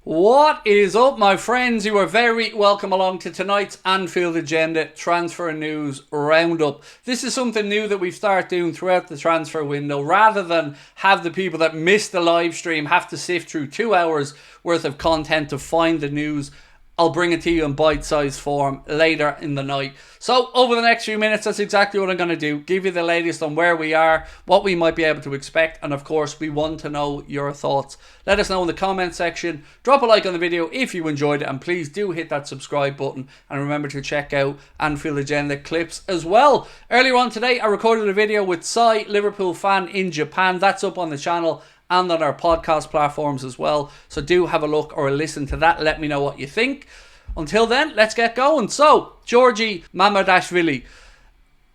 What is up, my friends? You are very welcome along to tonight's Anfield Agenda Transfer News Roundup. This is something new that we've started doing throughout the transfer window. Rather than have the people that missed the live stream have to sift through 2 hours worth of content to find the news, I'll bring it to you in bite-sized form later in the night. So over the next few minutes, that's exactly what I'm going to do. Give you the latest on where we are, what we might be able to expect, and of course, we want to know your thoughts. Let us know in the comment section. Drop a like on the video if you enjoyed it, and please do hit that subscribe button. And remember to check out Anfield Agenda clips as well. Earlier on today, I recorded a video with Sai, Liverpool fan in Japan. That's up on the channel and on our podcast platforms as well. So do have a look or a listen to that. Let me know what you think. Until then, let's get going. So, Georgi Mamardashvili.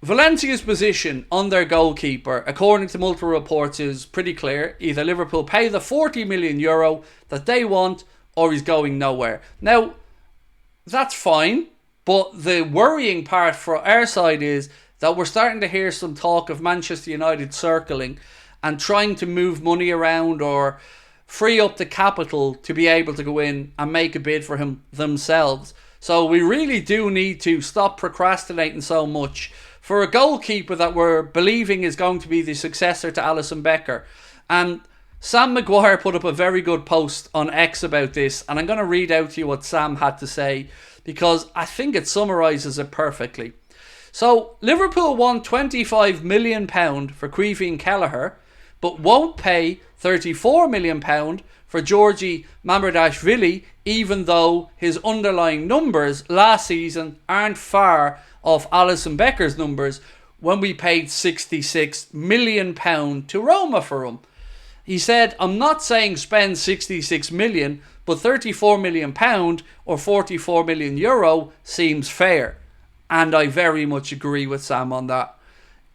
Valencia's position on their goalkeeper, according to multiple reports, is pretty clear. Either Liverpool pay the €40 million that they want, or he's going nowhere. Now, that's fine, but the worrying part for our side is that we're starting to hear some talk of Manchester United circling and trying to move money around or free up the capital to be able to go in and make a bid for him themselves. So we really do need to stop procrastinating so much for a goalkeeper that we're believing is going to be the successor to Alisson Becker. And Sam Maguire put up a very good post on X about this, and I'm going to read out to you what Sam had to say because I think it summarises it perfectly. So, Liverpool want £25 million for Caoimhín Kelleher, but won't pay £34 million for Georgi Mamardashvili, even though his underlying numbers last season aren't far off Alisson Becker's numbers when we paid £66 million to Roma for him. He said, I'm not saying spend £66 million, but £34 million or €44 million seems fair. And I very much agree with Sam on that.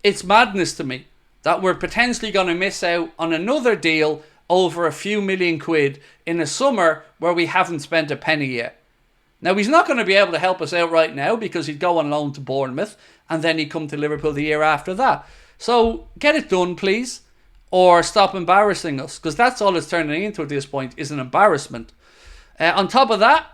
It's madness to me that we're potentially going to miss out on another deal over a few million quid in a summer where we haven't spent a penny yet. Now, he's not going to be able to help us out right now because he'd go on loan to Bournemouth and then he'd come to Liverpool the year after that. So, get it done, please, or stop embarrassing us, because that's all it's turning into at this point, is an embarrassment. On top of that,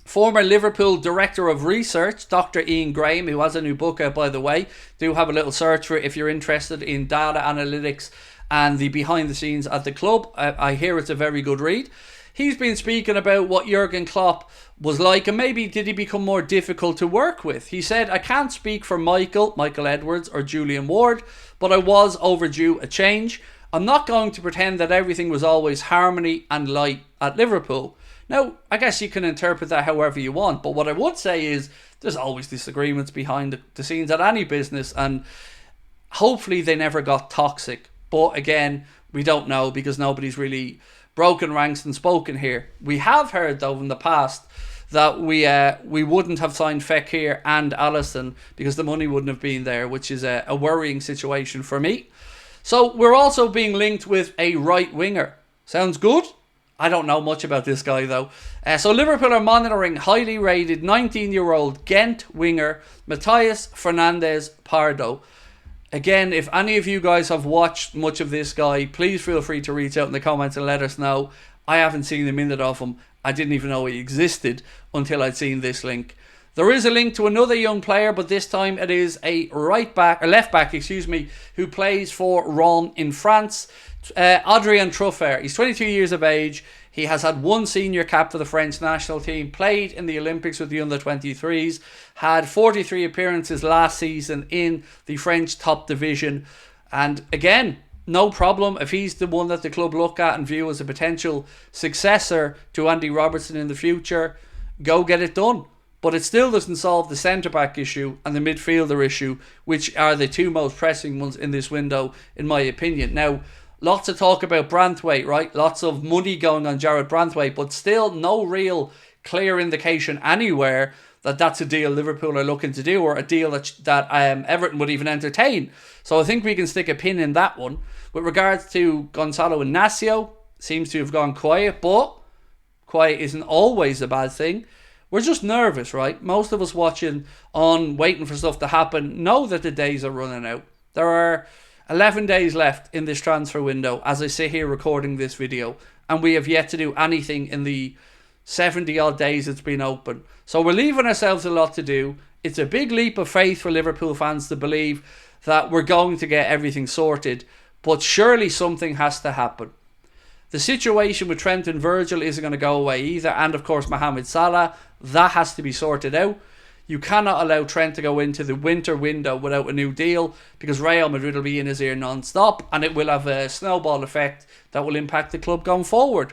former Liverpool Director of Research, Dr. Ian Graham, who has a new book out, by the way. Do have a little search for it if you're interested in data analytics and the behind the scenes at the club. I hear it's a very good read. He's been speaking about what Jurgen Klopp was like, and maybe did he become more difficult to work with. He said, I can't speak for Michael Edwards or Julian Ward, but I was overdue a change. I'm not going to pretend that everything was always harmony and light at Liverpool. Now, I guess you can interpret that however you want, but what I would say is there's always disagreements behind the scenes at any business, and hopefully they never got toxic. But again, we don't know because nobody's really broken ranks and spoken here. We have heard, though, in the past that we wouldn't have signed Fekir and Alisson because the money wouldn't have been there, which is a worrying situation for me. So we're also being linked with a right winger. Sounds good? I don't know much about this guy though. So Liverpool are monitoring highly rated 19-year-old Ghent winger Matthias Fernandes Pardo. Again, if any of you guys have watched much of this guy, please feel free to reach out in the comments and let us know. I haven't seen a minute of him. I didn't even know he existed until I'd seen this link. There is a link to another young player, but this time it is a left back, who plays for Rennes in France. Adrien Truffert. He's 22 years of age. He has had one senior cap for the French national team, played in the Olympics with the under-23s, had 43 appearances last season in the French top division, and again, no problem if he's the one that the club look at and view as a potential successor to Andy Robertson in the future. Go get it done. But it still doesn't solve the centre-back issue and the midfielder issue, which are the two most pressing ones in this window, in my opinion. Now, lots of talk about Branthwaite, right? Lots of money going on Jared Branthwaite, but still no real clear indication anywhere that that's a deal Liverpool are looking to do, or a deal that Everton would even entertain. So I think we can stick a pin in that one. With regards to Gonzalo Inacio, seems to have gone quiet, but quiet isn't always a bad thing. We're just nervous, right? Most of us watching on, waiting for stuff to happen, know that the days are running out. There are 11 days left in this transfer window as I sit here recording this video. and we have yet to do anything in the 70 odd days it's been open. So we're leaving ourselves a lot to do. It's a big leap of faith for Liverpool fans to believe that we're going to get everything sorted, but surely something has to happen. The situation with Trent and Virgil isn't going to go away either, and of course Mohamed Salah, that has to be sorted out. You cannot allow Trent to go into the winter window without a new deal, because Real Madrid will be in his ear non-stop, and it will have a snowball effect that will impact the club going forward.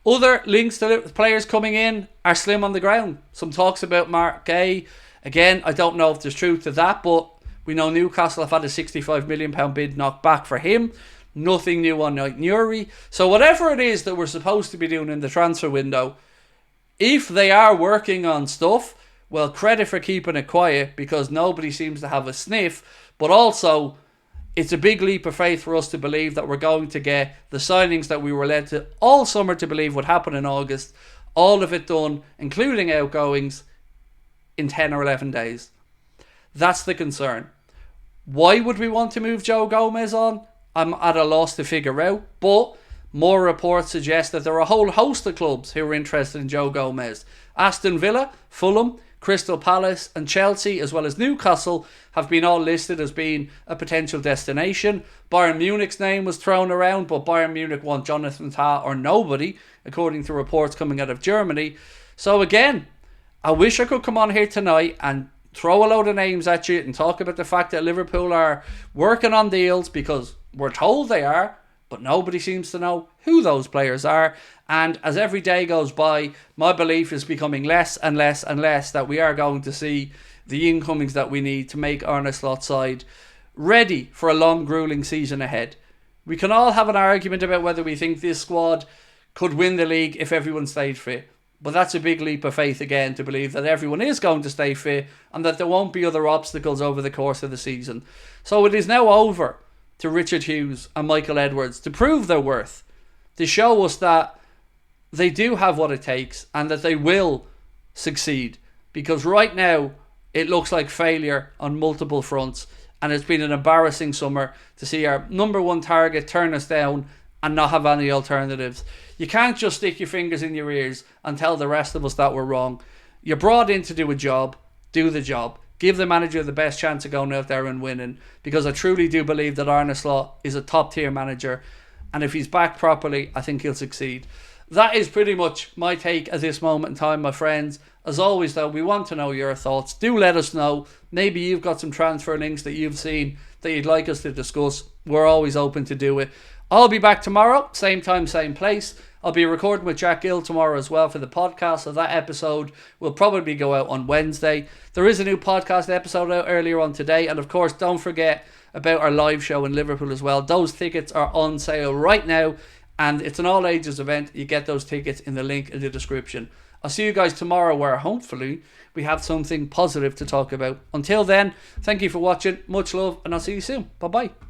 Other links to players coming in are slim on the ground. Some talks about Mark Gay. Again, I don't know if there's truth to that, but we know Newcastle have had a £65 million bid knocked back for him. Nothing new on ENQUIRIES. So whatever it is that we're supposed to be doing in the transfer window, if they are working on stuff, well, credit for keeping it quiet, because nobody seems to have a sniff. But also, it's a big leap of faith for us to believe that we're going to get the signings that we were led to all summer to believe would happen in August. All of it done, including outgoings, in 10 or 11 days. That's the concern. Why would we want to move Joe Gomez on? I'm at a loss to figure out, but more reports suggest that there are a whole host of clubs who are interested in Joe Gomez. Aston Villa, Fulham, Crystal Palace and Chelsea, as well as Newcastle, have been all listed as being a potential destination. Bayern Munich's name was thrown around, but Bayern Munich want Jonathan Tah or nobody, according to reports coming out of Germany. So again, I wish I could come on here tonight and throw a load of names at you and talk about the fact that Liverpool are working on deals, because we're told they are, but nobody seems to know who those players are. And as every day goes by, my belief is becoming less and less and less that we are going to see the incomings that we need to make Arne Slot's side ready for a long, grueling season ahead. We can all have an argument about whether we think this squad could win the league if everyone stayed fit. But that's a big leap of faith again, to believe that everyone is going to stay fit and that there won't be other obstacles over the course of the season. So it is now over to Richard Hughes and Michael Edwards to prove their worth, to show us that they do have what it takes and that they will succeed. Because right now it looks like failure on multiple fronts, and it's been an embarrassing summer to see our number one target turn us down and not have any alternatives. You can't just stick your fingers in your ears and tell the rest of us that we're wrong. You're brought in to do a job. Do the job. Give the manager the best chance of going out there and winning, because I truly do believe that Arne Slot is a top tier manager, and if he's backed properly, I think he'll succeed. That is pretty much my take at this moment in time, my friends. As always though, we want to know your thoughts. Do let us know. Maybe you've got some transfer links that you've seen that you'd like us to discuss. We're always open to do it. I'll be back tomorrow, same time, same place. I'll be recording with Jack Gill tomorrow as well for the podcast, so that episode will probably go out on Wednesday. There is a new podcast episode out earlier on today, and of course don't forget about our live show in Liverpool as well. Those tickets are on sale right now, and it's an all ages event. You get those tickets in the link in the description. I'll see you guys tomorrow, where hopefully we have something positive to talk about. Until then, thank you for watching, much love, and I'll see you soon. Bye bye.